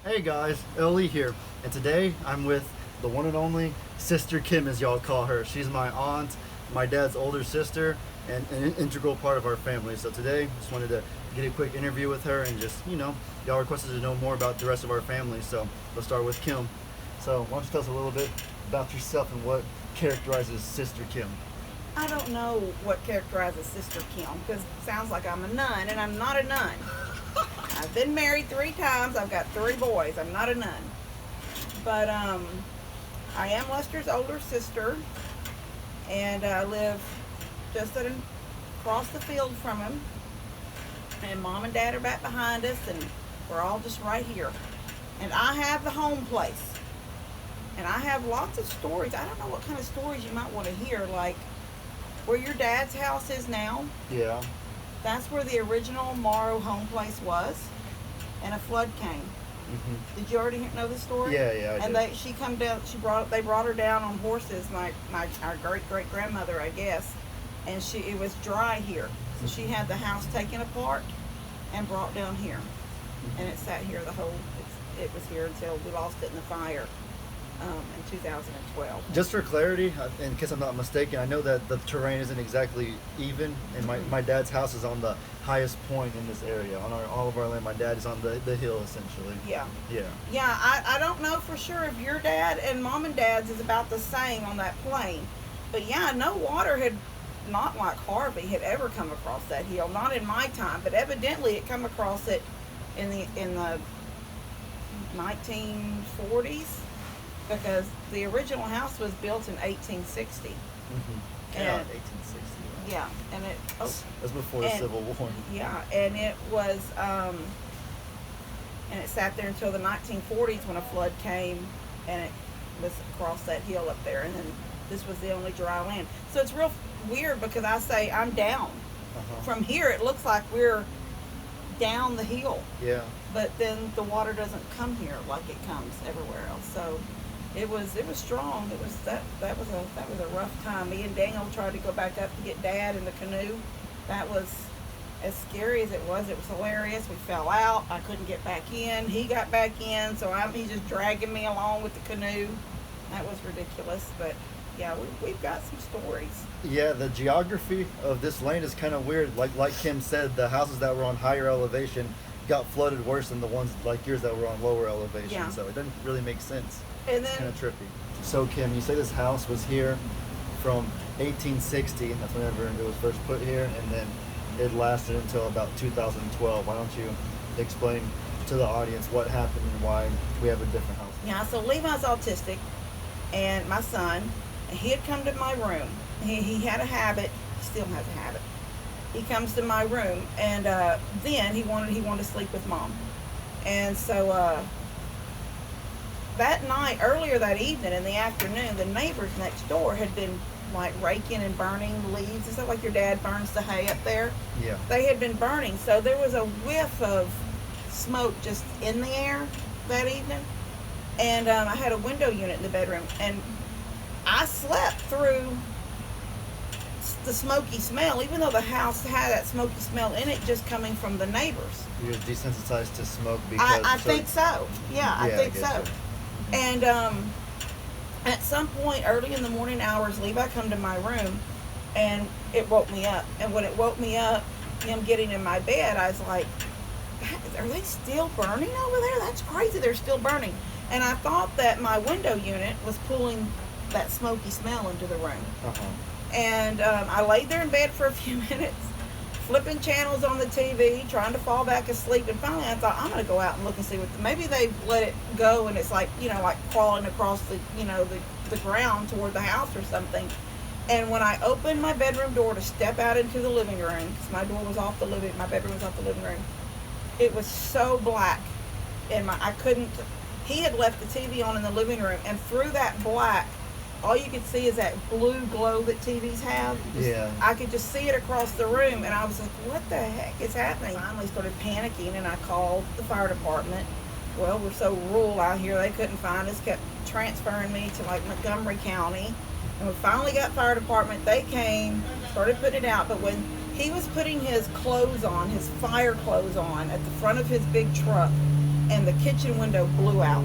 Hey guys, Ellie here, and today I'm with the one and only Sister Kim, as y'all call her. She's my aunt, my dad's older sister, and an integral part of our family. So today, just wanted to get a quick interview with her and just, y'all requested to know more about the rest of our family. So let's start with Kim. So why don't you tell us a little bit about yourself and what characterizes Sister Kim? I don't know what characterizes Sister Kim because it sounds like I'm a nun, and I'm not a nun. I've been married 3 times. I've got 3 boys. I'm not a nun. But I am Lester's older sister, and I live just across the field from him. And Mom and Dad are back behind us, and we're all just right here. And I have the home place. And I have lots of stories. I don't know what kind of stories you might want to hear, like where your dad's house is now. Yeah. That's where the original Morrow home place was, and a flood came. Did you already know the story? Yeah, I and did. she come down. They brought her down on horses. Our great grandmother, I guess, and it was dry here, so she had the house taken apart and brought down here, and it sat here it was here until we lost it in the fire. In 2012. Just for clarity, in case I'm not mistaken, I know that the terrain isn't exactly even, and my dad's house is on the highest point in this area. On all of our land, my dad is on the hill, essentially. Yeah. Yeah. Yeah, I don't know for sure if your dad and Mom and Dad's is about the same on that plain. But yeah, no water had, not like Harvey, had ever come across that hill. Not in my time, but evidently it come across it in the 1940s. Because the original house was built in 1860. Yeah, And 1860. yeah, and it That's before the Civil War. yeah, and it was and it sat there until the 1940s when a flood came, and it was across that hill up there, and then this was the only dry land. So it's real weird because I say I'm down. From here it looks like we're down the hill. Yeah. But then the water doesn't come here like it comes everywhere else. So it was strong. It was that was a rough time. Me and Daniel tried to go back up to get Dad in the canoe. That was as scary as it was. It was hilarious. We fell out. I couldn't get back in. He got back in, so he's just dragging me along with the canoe. That was ridiculous. But yeah, we've got some stories. Yeah, the geography of this lane is kind of weird. Like Kim said, the houses that were on higher elevation got flooded worse than the ones like yours that were on lower elevation. Yeah. So it doesn't really make sense. And It's kind then of trippy. So Kim, you say this house was here from 1860. That's whenever it was first put here, and then it lasted until about 2012. Why don't you explain to the audience what happened and why we have a different house? yeah, so Levi's autistic, and my son, he had come to my room. He had a habit. He still has a habit. He comes to my room, and then he wanted to sleep with Mom, and so that night, earlier that evening in the afternoon, the neighbors next door had been like raking and burning leaves. Is that like your dad burns the hay up there? Yeah. They had been burning, so there was a whiff of smoke just in the air that evening, and I had a window unit in the bedroom, and I slept through the smoky smell, even though the house had that smoky smell in it, just coming from the neighbors. You're desensitized to smoke because I think so. Yeah, I think guess so. And at some point early in the morning hours, Levi come to my room, and it woke me up. And when it woke me up, him getting in my bed, I was like, are they still burning over there? That's crazy, they're still burning. And I thought that my window unit was pulling that smoky smell into the room. And I laid there in bed for a few minutes, flipping channels on the TV, trying to fall back asleep. And finally I thought, I'm going to go out and look and see maybe they've let it go and it's like, like crawling across the ground toward the house or something. And when I opened my bedroom door to step out into the living room, because my bedroom was off the living room, it was so black. And he had left the TV on in the living room, and through that black, all you could see is that blue glow that TVs have. Yeah. I could just see it across the room, and I was like, what the heck is happening? I finally started panicking, and I called the fire department. Well, we're so rural out here, they couldn't find us, kept transferring me to like Montgomery County. And we finally got fire department. They came, started putting it out, but when he was putting his clothes on, his fire clothes on, at the front of his big truck, and the kitchen window blew out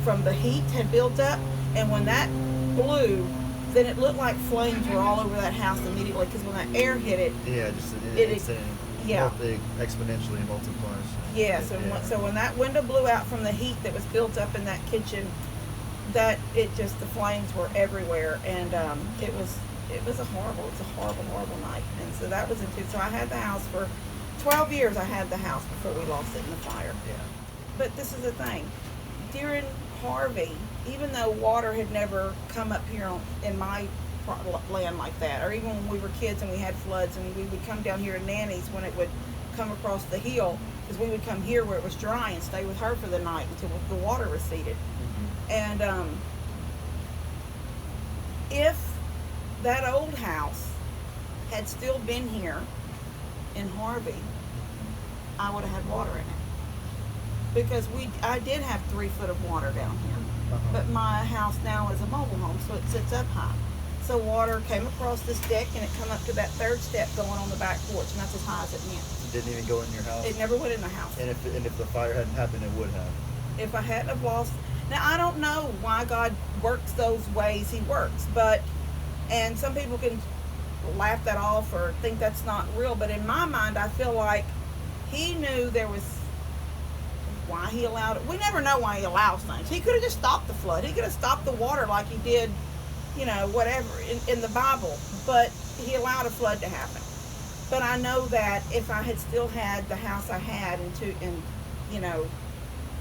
from the heat had built up, and when that blew, then it looked like flames were all over that house immediately, because when that air hit it, Yeah, just yeah. exponentially multiplies. Yeah, so when that window blew out from the heat that was built up in that kitchen, the flames were everywhere, and it was a horrible night. And so that was so I had the house for 12 years. I had the house before we lost it in the fire. Yeah. But this is the thing, during Harvey, even though water had never come up here in my land like that, or even when we were kids and we had floods and we would come down here to Nanny's when it would come across the hill, because we would come here where it was dry and stay with her for the night until the water receded. And if that old house had still been here in Harvey, I would have had water in it, because I did have 3 foot of water down here. But my house now is a mobile home, so it sits up high. So water came across this deck and it come up to that 3rd step going on the back porch, and that's as high as it went. It didn't even go in your house? It never went in the house. And if the fire hadn't happened, it would have? If I hadn't have lost... Now, I don't know why God works those ways he works, and some people can laugh that off or think that's not real, but in my mind, I feel like he knew there was... why he allowed it. We never know why he allows things. He could have just stopped the flood. He could have stopped the water like he did, whatever, in the Bible. But he allowed a flood to happen. But I know that if I had still had the house I had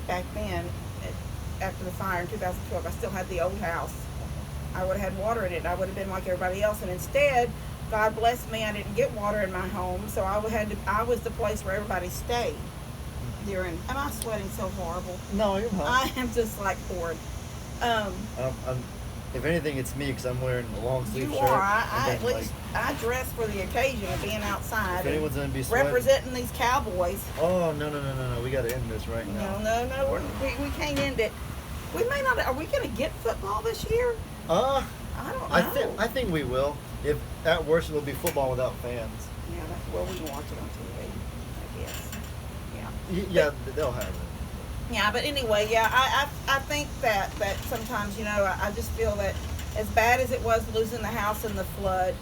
back then, after the fire in 2012, I still had the old house. I would have had water in it. I would have been like everybody else. And instead, God blessed me, I didn't get water in my home. So I was the place where everybody stayed. Am I sweating so horrible? No, you're not. I am just like bored. If anything, it's me, because I'm wearing a long sleeve shirt. You are. I dress for the occasion of being outside. If anyone's gonna be sweating, representing these Cowboys. Oh no! We got to end this right now. No. We can't end it. We may not. Are we going to get football this year? I don't know. I think we will. If at worst it will be football without fans. Yeah. We can watch it on TV. I guess. Yeah, they'll have it. Yeah, but anyway, I think that sometimes, I just feel that as bad as it was losing the house in the flood,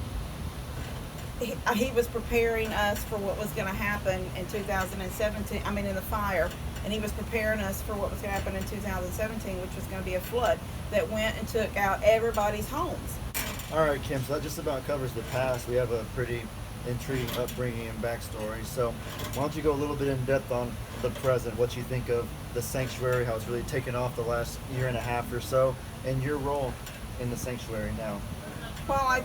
he was preparing us for what was going to happen in 2017, in the fire, and he was preparing us for what was going to happen in 2017, which was going to be a flood that went and took out everybody's homes. All right, Kim, so that just about covers the past. We have a pretty intriguing upbringing and backstory. So why don't you go a little bit in depth on the present, what you think of the sanctuary, how it's really taken off the last year and a half or so, and your role in the sanctuary now. Well, I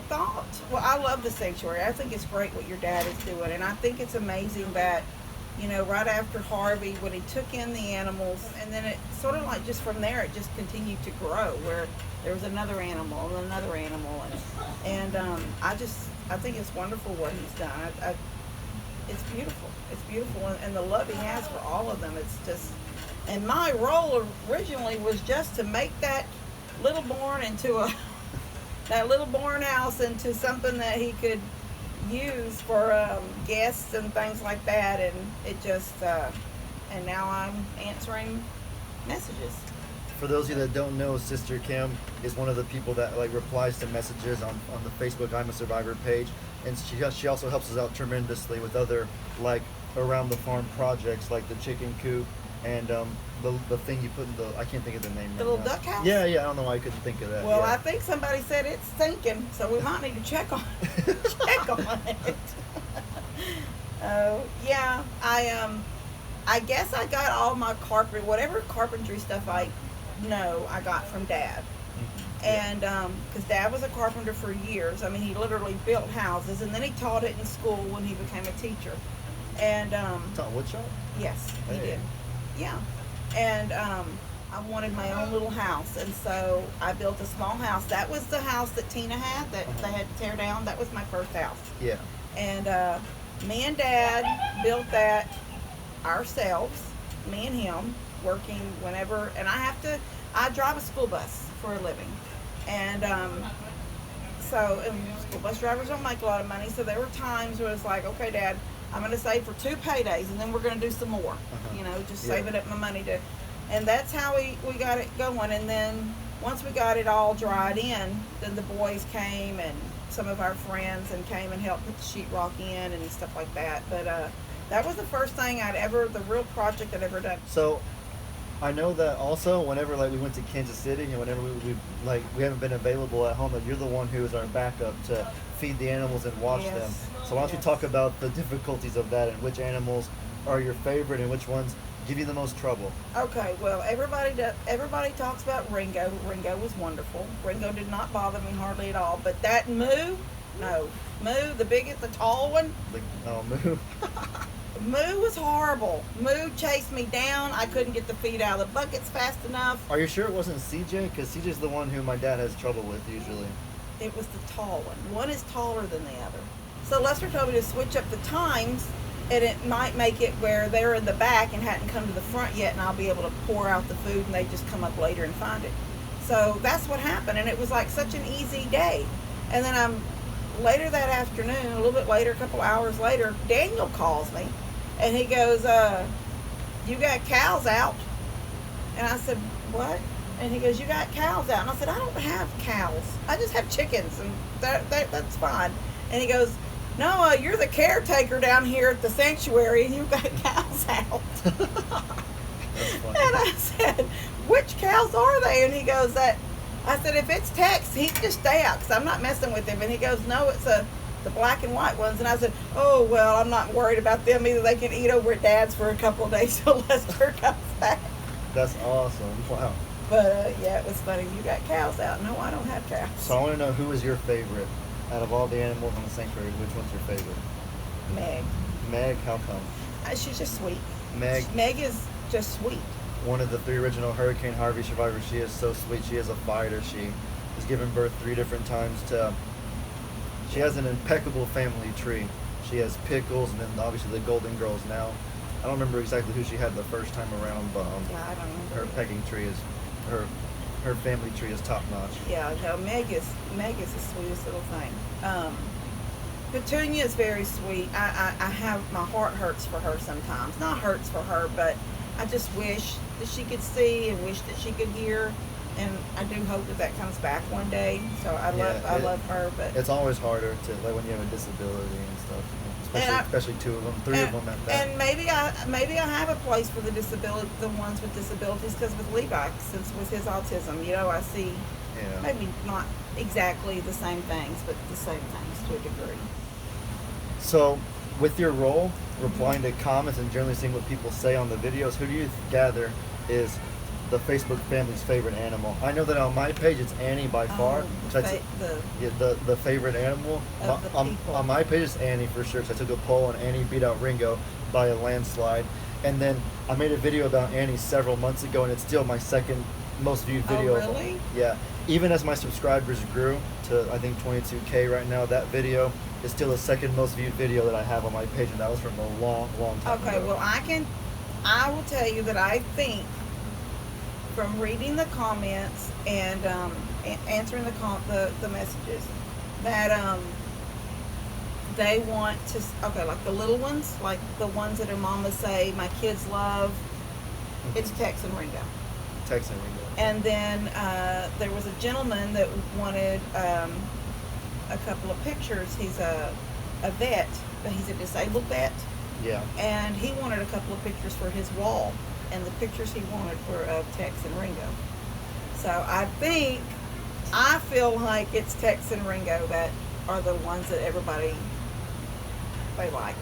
love the sanctuary. I think it's great what your dad is doing, and I think it's amazing that, right after Harvey, when he took in the animals, and then it sort of like just from there, it just continued to grow, where there was another animal and another animal, and I think it's wonderful what he's done. It's beautiful. It's beautiful, and the love he has for all of them. It's just, and my role originally was just to make that little barn house into something that he could use for guests and things like that. And it just, and now I'm answering messages. For those of you that don't know, Sister Kim is one of the people that replies to messages on the Facebook I'm a Survivor page, and she also helps us out tremendously with other around the farm projects like the chicken coop and the thing you put in I can't think of the name. The little duck house. Yeah, I don't know why I couldn't think of that. Well, yeah. I think somebody said it's sinking, so we might need to check on it. Yeah, I guess I got all my whatever carpentry stuff I got from Dad. And because Dad was a carpenter for years. He literally built houses, and then he taught it in school when he became a teacher. And taught woodshop? Yes, he did. Yeah. And I wanted my own little house, and so I built a small house. That was the house that Tina had that they had to tear down. That was my first house. Yeah. And me and Dad built that ourselves, me and him, working whenever. And I drive a school bus for a living. And so school bus drivers don't make a lot of money, so there were times where it's like, okay, Dad, I'm gonna save for 2 paydays, and then we're gonna do some more. Uh-huh. You know, just Yeah. saving up my money to, and that's how we got it going. And then once we got it all dried in, then the boys came and some of our friends and came and helped put the sheetrock in and stuff like that. But that was the first thing the real project I'd ever done. So I know that also whenever like we went to Kansas City and whenever we haven't been available at home, that you're the one who is our backup to feed the animals and watch Yes. them. So why don't you Yes. talk about the difficulties of that and which animals are your favorite and which ones give you the most trouble? Okay, well, everybody talks about Ringo. Ringo was wonderful. Ringo did not bother me hardly at all. But that Moo, no. Moo, the biggest, the tall one, Moo. Moo was horrible. Moo chased me down. I couldn't get the feed out of the buckets fast enough. Are you sure it wasn't CJ? Because CJ's the one who my dad has trouble with usually. It was the tall one. One is taller than the other. So Lester told me to switch up the times, and it might make it where they're in the back and hadn't come to the front yet, and I'll be able to pour out the food, and they just come up later and find it. So that's what happened, and it was like such an easy day. And then later that afternoon, a little bit later, a couple hours later, Daniel calls me, and he goes, "You got cows out?" And I said, "What?" And he goes, "You got cows out?" And I said, "I don't have cows. I just have chickens, and that's fine." And he goes, "No, you're the caretaker down here at the sanctuary, and you've got cows out." That's funny. And I said, "Which cows are they?" And he goes, I said, "If it's Tex, he can just stay out because I'm not messing with him." And he goes, "No, it's the black and white ones." And I said, "Oh, well, I'm not worried about them either. They can eat over at Dad's for a couple of days till Lester comes back." That's awesome. Wow. But, yeah, it was funny. "You got cows out." No, I don't have cows. So I want to know, who is your favorite out of all the animals on the sanctuary? Which one's your favorite? Meg. Meg, how come? She's just sweet. Meg is just sweet. one of the 3 original Hurricane Harvey survivors. She is so sweet. She is a fighter. She has given birth 3 different times to. She has an impeccable family tree. She has Pickles, and then obviously the Golden Girls now. I don't remember exactly who she had the first time around, but Yeah, I don't remember. her pecking tree is her family tree is top notch. Yeah, no, Meg is the sweetest little thing. Petunia is very sweet. I have, my heart hurts for her sometimes. Not hurts for her, but I just wish that she could see and wish that she could hear. And I do hope that comes back one day. So I love her, but It's always harder to, like, when you have a disability and stuff, especially 2 of them, 3 of them at that. And maybe I have a place for the ones with disabilities, because with Levi, since with his autism, I see Yeah. maybe not exactly the same things, but the same things to a degree. So, with your role, replying to comments and generally seeing what people say on the videos, who do you gather is the Facebook family's favorite animal? I know that on my page it's Annie by far. The favorite animal. Of the people. On my page it's Annie for sure. So I took a poll and Annie beat out Ringo by a landslide. And then I made a video about Annie several months ago, and it's still my second most viewed video. Oh, really? Yeah. Even as my subscribers grew to, I think, 22K right now, that video is still the second most viewed video that I have on my page, and that was from a long, long time ago. Okay, well, I will tell you that I think, from reading the comments and answering the messages, that they want to, like the little ones, like the ones that her mama say my kids love, it's Tex and Ringo. Tex and Ringo. And then there was a gentleman that wanted a couple of pictures. He's a vet, but he's a disabled vet. Yeah. And he wanted a couple of pictures for his wall. And the pictures he wanted were of Tex and Ringo. So I feel like it's Tex and Ringo that are the ones that they like.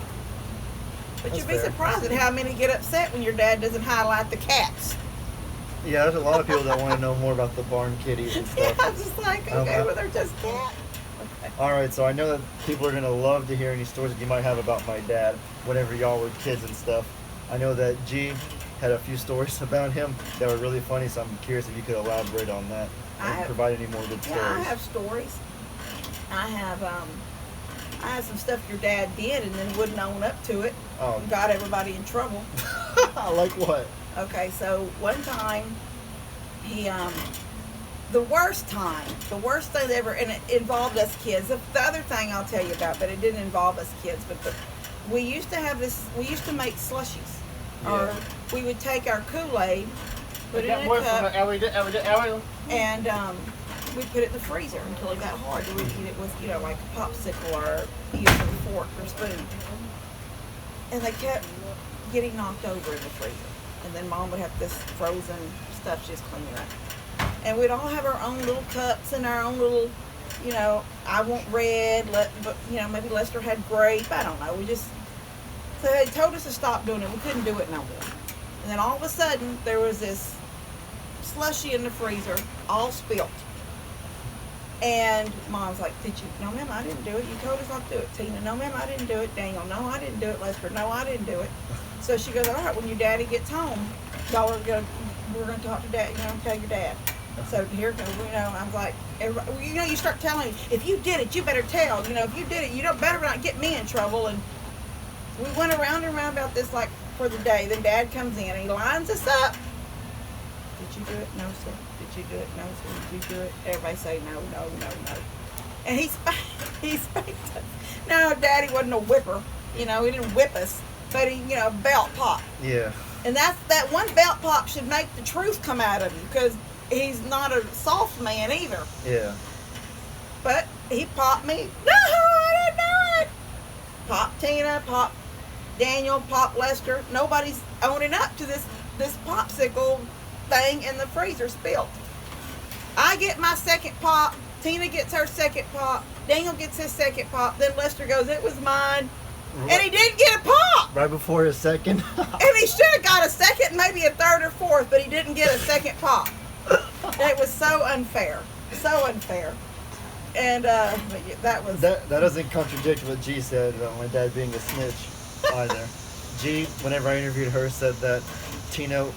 But That's you'd be fair. surprised at how many get upset when your dad doesn't highlight the cats. Yeah, there's a lot of people that want to know more about the barn kitties and Yeah, stuff. I'm just like, okay, well, they're just cats. Okay. All right, so I know that people are going to love to hear any stories that you might have about my dad whenever y'all were kids and stuff. I know that G had a few stories about him that were really funny, so I'm curious if you could elaborate on that and provide any more good stories. Yeah, I have stories. I have some stuff your dad did and then wouldn't own up to it. Oh. And got everybody in trouble. Like what? Okay, so one time he the worst thing ever, and it involved us kids. The other thing I'll tell you about, but it didn't involve us kids, but we used to have this. We used to make slushies, or Yeah. we would take our Kool-Aid, put it in a boy from cup, Ellie. and we put it in the freezer until it got hard. Then we'd eat it with, like a popsicle or eat it with a fork or spoon. And they kept getting knocked over in the freezer. And then Mom would have this frozen stuff she's cleaning up. And we'd all have our own little cups and our own little, I want red, but maybe Lester had grape. I don't know. So they told us to stop doing it. We couldn't do it no more. And then all of a sudden, there was this slushy in the freezer, all spilt. And Mom's like, did you? No, ma'am, I didn't do it. You told us not to do it. Tina, no, ma'am, I didn't do it. Daniel, no, I didn't do it. Lester, no, I didn't do it. So she goes, all right, when your daddy gets home, we're going to talk to dad, tell your dad. So here goes, I'm like, you start telling me, if you did it, you better tell. If you did it, you better not get me in trouble. And we went around and around about this like for the day. Then Dad comes in and he lines us up. Did you do it? No, sir. Did you do it? No, sir. Did you do it? Everybody say no, no, no, no. And he spanked us. No, Daddy wasn't a whipper. He didn't whip us, but he, belt pop. Yeah. And that one belt pop should make the truth come out of you, because he's not a soft man either. Yeah. But he popped me. No, I didn't do it. Pop Tina, pop Daniel, pop Lester. Nobody's owning up to this popsicle thing in the freezer spilled. I get my second pop. Tina gets her second pop. Daniel gets his second pop. Then Lester goes, it was mine. Right. And he didn't get a pop. Right before his second. And he should have got a second, maybe a third or fourth, but he didn't get a second pop. It was so unfair. So unfair. And that was... That doesn't contradict what G said about my dad being a snitch either. G, whenever I interviewed her, said that Tina,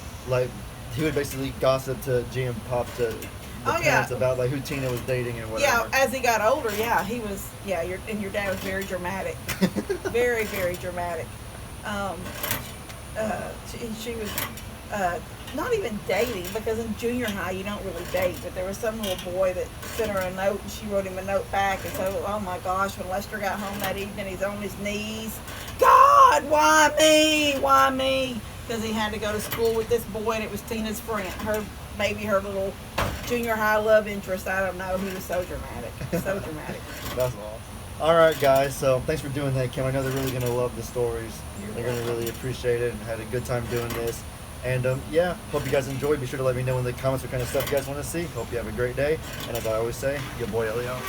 he would basically gossip to G and Pop to the parents about who Tina was dating and whatever. Yeah, as he got older, he was, your dad was very dramatic. Very, very dramatic. She was not even dating, because in junior high you don't really date, but there was some little boy that sent her a note and she wrote him a note back, and so, oh my gosh, when Lester got home that evening, he's on his knees. God, why me? Why me? Because he had to go to school with this boy, and it was Tina's friend, maybe her little junior high love interest. I don't know. He was so dramatic. So dramatic. That's awesome. All right, guys. So thanks for doing that, Kim. I know they're really going to love the stories. They're going to really appreciate it and had a good time doing this. And hope you guys enjoyed. Be sure to let me know in the comments what kind of stuff you guys want to see. Hope you have a great day. And as I always say, your boy Ellie out.